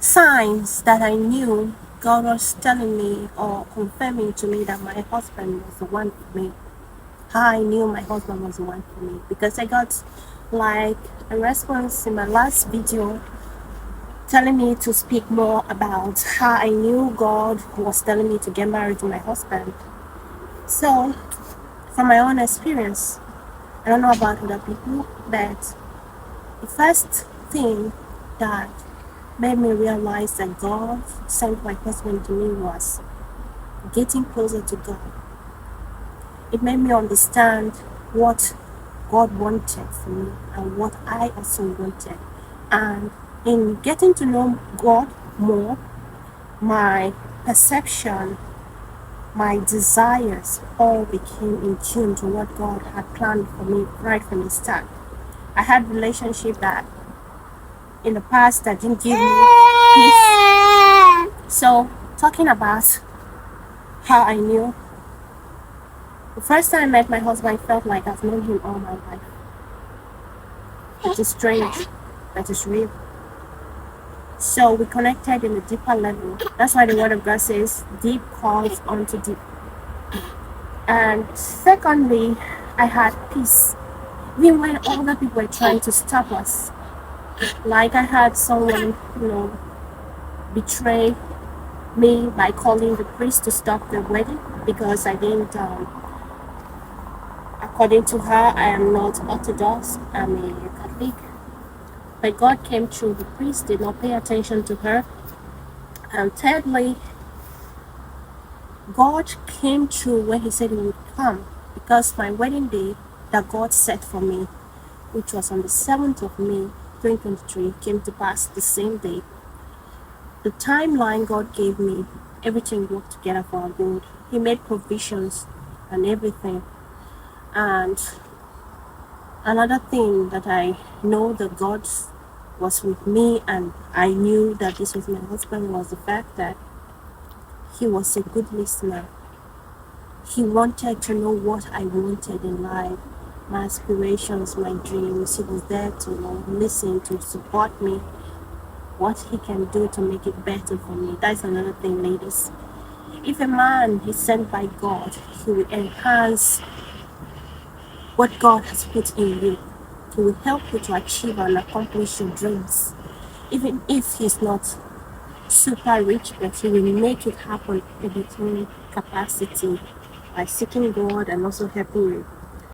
signs that I knew God was telling me or confirming to me that my husband was the one for me. How I knew my husband was the one for me, because I got like a response in my last video telling me to speak more about how I knew God was telling me to get married to my husband. So, from my own experience, I don't know about other people, but the first thing that made me realize that God sent my husband to me was getting closer to God. It made me understand what God wanted for me and what I also wanted. And in getting to know God more, my perception, my desires all became in tune to what God had planned for me right from the start. I had relationship that in the past that didn't give me peace. So talking about how I knew, the first time I met my husband, I felt like I've known him all my life. It is strange, but it's real. So we connected in a deeper level. That's why the word of God says deep calls onto deep. And secondly, I had peace. Even when other people were trying to stop us, like I had someone, betray me by calling the priest to stop the wedding because I didn't, according to her, I am not Orthodox, I'm a Catholic. But God came through, the priest did not pay attention to her. And thirdly, God came through when He said He would come, because my wedding day that God set for me, which was on the 7th of May 2023, came to pass the same day. The timeline God gave me, everything worked together for our good. He made provisions and everything. And another thing that I know that God was with me, and I knew that this was my husband, was the fact that he was a good listener. He wanted to know what I wanted in life, my aspirations, my dreams. He was there to listen, to support me, what he can do to make it better for me. That's another thing, ladies. If a man is sent by God, he will enhance what God has put in you. He will help you to achieve and accomplish your dreams. Even if he's not super rich, but he will make it happen in his own capacity by seeking God and also helping you.